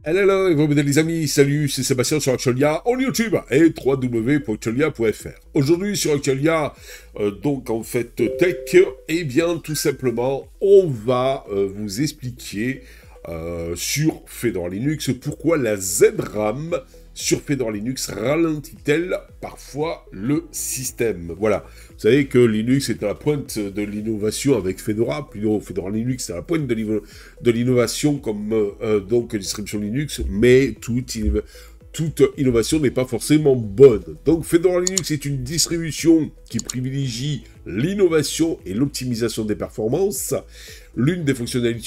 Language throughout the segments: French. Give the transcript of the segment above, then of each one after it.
Hello, et bienvenue les amis, salut, c'est Sébastien sur Actualia, en YouTube, et www.actualia.fr. Aujourd'hui sur Actualia, donc en fait tech, eh bien tout simplement, on va vous expliquer sur Fedora Linux pourquoi la ZRAM sur Fedora Linux ralentit-elle parfois le système. Voilà, vous savez que Linux est à la pointe de l'innovation avec Fedora, plutôt Fedora Linux est à la pointe de l'innovation comme donc distribution Linux, mais toute innovation n'est pas forcément bonne. Donc Fedora Linux est une distribution qui privilégie l'innovation et l'optimisation des performances. L'une des fonctionnalités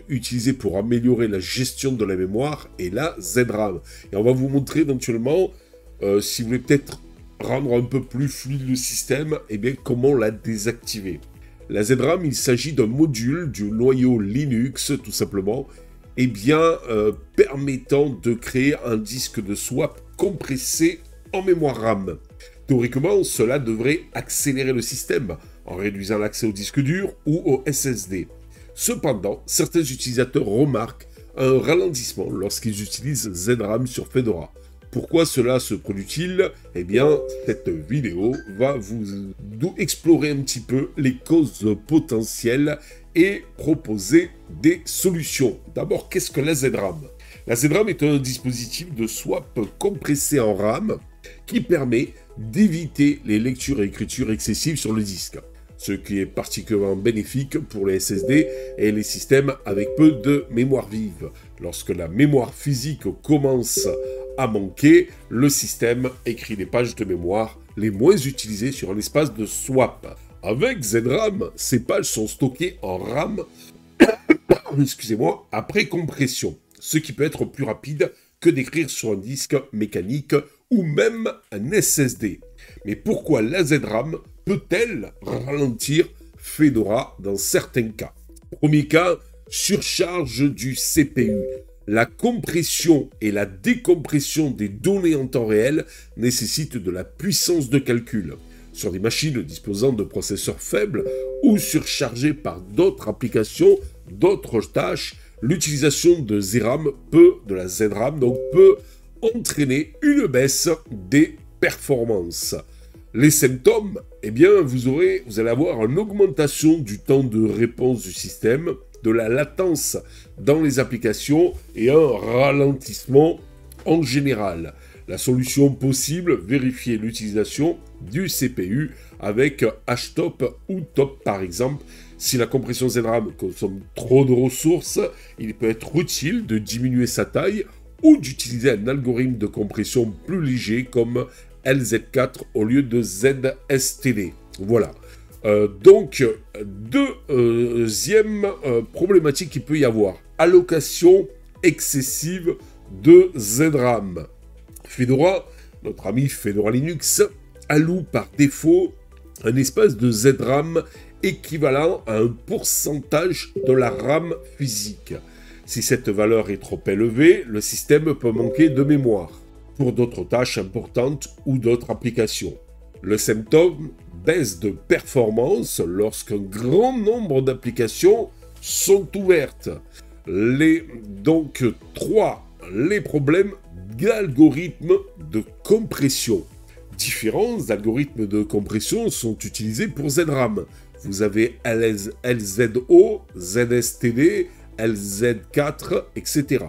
utilisées pour améliorer la gestion de la mémoire est la ZRAM. Et on va vous montrer éventuellement, si vous voulez peut-être rendre un peu plus fluide le système, eh bien comment la désactiver. La ZRAM, il s'agit d'un module du noyau Linux, tout simplement, eh bien, permettant de créer un disque de swap compressé en mémoire RAM. Théoriquement, cela devrait accélérer le système en réduisant l'accès au disque dur ou au SSD. Cependant, certains utilisateurs remarquent un ralentissement lorsqu'ils utilisent ZRAM sur Fedora. Pourquoi cela se produit-il? Eh bien, cette vidéo va vous explorer un petit peu les causes potentielles et proposer des solutions. D'abord, qu'est-ce que la ZRAM? La ZRAM est un dispositif de swap compressé en RAM qui permet d'éviter les lectures et écritures excessives sur le disque, ce qui est particulièrement bénéfique pour les SSD et les systèmes avec peu de mémoire vive. Lorsque la mémoire physique commence à manquer, le système écrit les pages de mémoire les moins utilisées sur un espace de swap. Avec ZRAM, ces pages sont stockées en RAM excusez-moi, après compression, ce qui peut être plus rapide que d'écrire sur un disque mécanique ou même un SSD. Mais pourquoi la ZRAM peut-elle ralentir Fedora dans certains cas? Premier cas, surcharge du CPU. La compression et la décompression des données en temps réel nécessitent de la puissance de calcul. Sur des machines disposant de processeurs faibles ou surchargées par d'autres applications, d'autres tâches, l'utilisation de la ZRAM peut entraîner une baisse des performances. Les symptômes, eh bien, vous allez avoir une augmentation du temps de réponse du système, de la latence dans les applications et un ralentissement en général. La solution possible, vérifier l'utilisation du CPU avec HTOP ou TOP par exemple. Si la compression ZRAM consomme trop de ressources, il peut être utile de diminuer sa taille ou d'utiliser un algorithme de compression plus léger comme LZ4 au lieu de ZSTD. Voilà. Donc, deuxième problématique qu'il peut y avoir, allocation excessive de ZRAM. Fedora, notre ami Fedora Linux, alloue par défaut un espace de ZRAM équivalent à un pourcentage de la RAM physique. Si cette valeur est trop élevée, le système peut manquer de mémoire pour d'autres tâches importantes ou d'autres applications. Le symptôme, baisse de performance lorsqu'un grand nombre d'applications sont ouvertes. Les problèmes d'algorithmes de compression. Différents algorithmes de compression sont utilisés pour ZRAM. Vous avez LZO, ZSTD, LZ4, etc.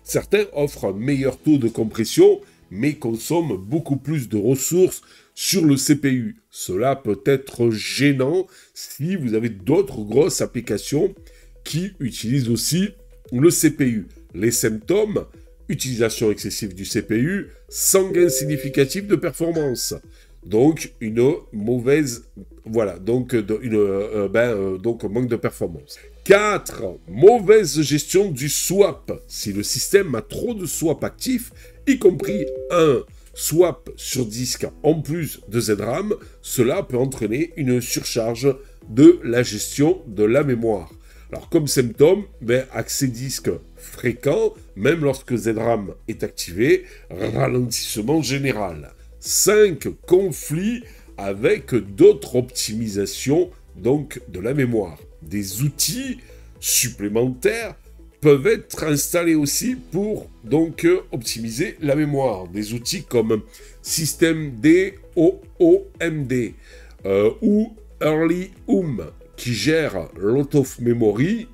Certains offrent un meilleur taux de compression, mais consomment beaucoup plus de ressources sur le CPU. Cela peut être gênant si vous avez d'autres grosses applications qui utilisent aussi le CPU. Les symptômes, utilisation excessive du CPU, sans gain significatif de performance. Donc, une mauvaise... Voilà, donc manque de performance. 4. Mauvaise gestion du swap. Si le système a trop de swap actifs, y compris un swap sur disque en plus de ZRAM, cela peut entraîner une surcharge de la gestion de la mémoire. Alors, comme symptôme, accès disque fréquent, même lorsque ZRAM est activé, ralentissement général. 5. Conflit avec d'autres optimisations donc de la mémoire. Des outils supplémentaires peuvent être installés aussi pour donc optimiser la mémoire. Des outils comme systemd OOMD ou EarlyOM qui gèrent l'out of memory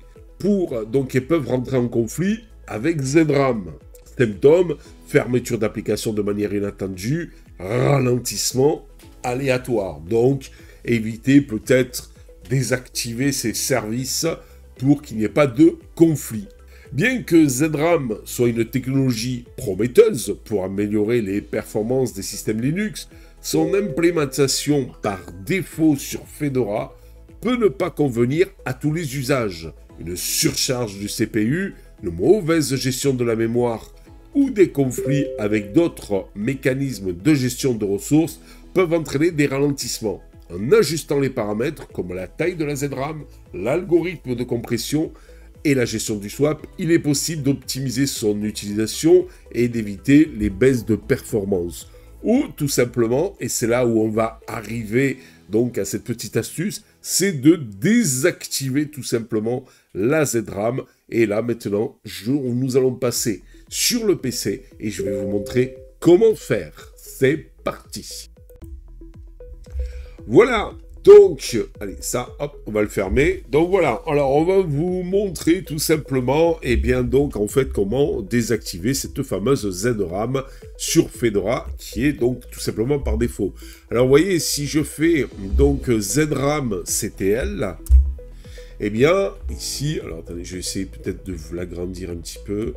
donc ils peuvent rentrer en conflit avec ZRAM. Symptômes, fermeture d'application de manière inattendue, ralentissement aléatoire. Donc, éviter peut-être désactiver ces services pour qu'il n'y ait pas de conflit. Bien que ZRAM soit une technologie prometteuse pour améliorer les performances des systèmes Linux, son implémentation par défaut sur Fedora peut ne pas convenir à tous les usages. Une surcharge du CPU, une mauvaise gestion de la mémoire ou des conflits avec d'autres mécanismes de gestion de ressources peuvent entraîner des ralentissements. En ajustant les paramètres comme la taille de la ZRAM, l'algorithme de compression et la gestion du swap, il est possible d'optimiser son utilisation et d'éviter les baisses de performance. Ou tout simplement, et c'est là où on va arriver donc à cette petite astuce, c'est de désactiver tout simplement la ZRAM. Et là maintenant, nous allons passer sur le PC et je vais vous montrer comment faire. C'est parti. Voilà, donc, allez, ça, hop, on va le fermer. Donc voilà, alors on va vous montrer tout simplement, et bien donc en fait, comment désactiver cette fameuse ZRAM sur Fedora, qui est donc tout simplement par défaut. Alors vous voyez, si je fais donc ZRAM CTL, eh bien, ici, alors attendez, je vais essayer peut-être de vous l'agrandir un petit peu.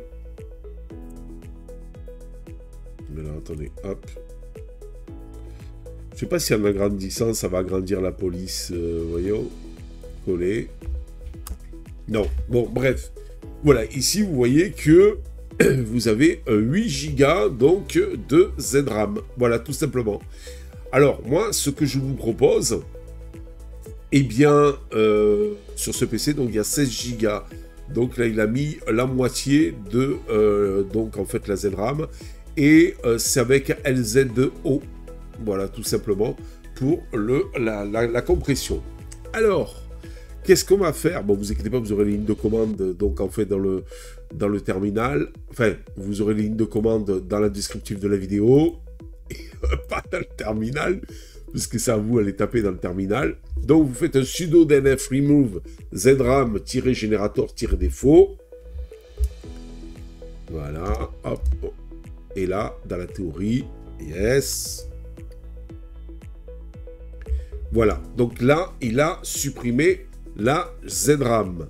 Mais là, attendez, hop. Je sais pas si en agrandissant, ça va agrandir la police, voyons. Coller. Non, bon, bref. Voilà, ici, vous voyez que vous avez 8 Go donc, de ZRAM. Voilà, tout simplement. Alors, moi, ce que je vous propose, eh bien, sur ce PC, donc, il y a 16 Go. Donc là, il a mis la moitié de, donc, en fait, la ZRAM. Et c'est avec LZO. Voilà, tout simplement, pour la compression. Alors, qu'est-ce qu'on va faire? Bon, vous inquiétez pas, vous aurez les lignes de commande, donc en fait, dans le terminal. Enfin, vous aurez les lignes de commande dans la descriptive de la vidéo, et pas dans le terminal, puisque c'est à vous à les taper dans le terminal. Donc, vous faites un sudo dnf remove zram-generator-défaut. Voilà, hop. Et là, dans la théorie, yes. Voilà, donc là, il a supprimé la ZRAM.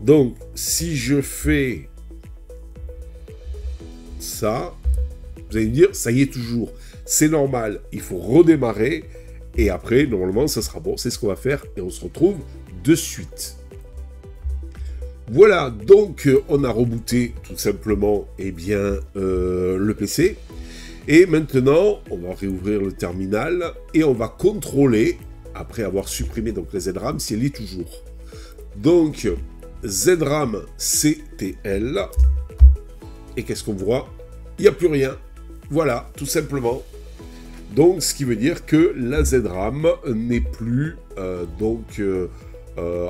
Donc, si je fais ça, vous allez me dire, ça y est toujours. C'est normal, il faut redémarrer. Et après, normalement, ça sera bon. C'est ce qu'on va faire et on se retrouve de suite. Voilà, donc on a rebooté tout simplement eh bien, le PC. Et maintenant, on va réouvrir le terminal et on va contrôler, après avoir supprimé donc la ZRAM, si elle est toujours. Donc, ZRAM CTL. Et qu'est-ce qu'on voit? Il n'y a plus rien. Voilà, tout simplement. Donc, ce qui veut dire que la ZRAM n'est plus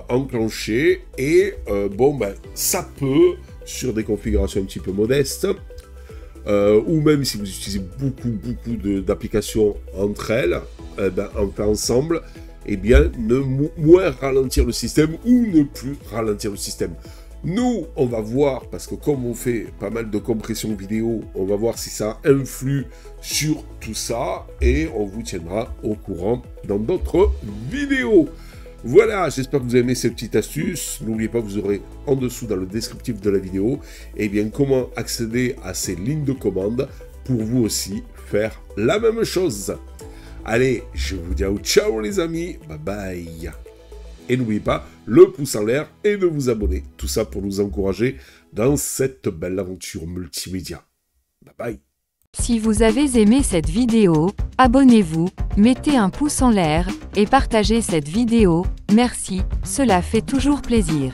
enclenchée. Et bon, ben, ça peut, sur des configurations un petit peu modestes, ou même si vous utilisez beaucoup d'applications entre elles, enfin ensemble, eh bien, moins ralentir le système ou ne plus ralentir le système. Nous, on va voir, parce que comme on fait pas mal de compression vidéo, on va voir si ça influe sur tout ça, et on vous tiendra au courant dans d'autres vidéos. Voilà, j'espère que vous avez aimé cette petite astuce. N'oubliez pas, vous aurez en dessous dans le descriptif de la vidéo, eh bien, comment accéder à ces lignes de commande pour vous aussi faire la même chose. Allez, je vous dis ciao les amis, bye bye. Et n'oubliez pas, le pouce en l'air et de vous abonner. Tout ça pour nous encourager dans cette belle aventure multimédia. Bye bye. Si vous avez aimé cette vidéo, abonnez-vous, mettez un pouce en l'air et partagez cette vidéo. Merci, cela fait toujours plaisir.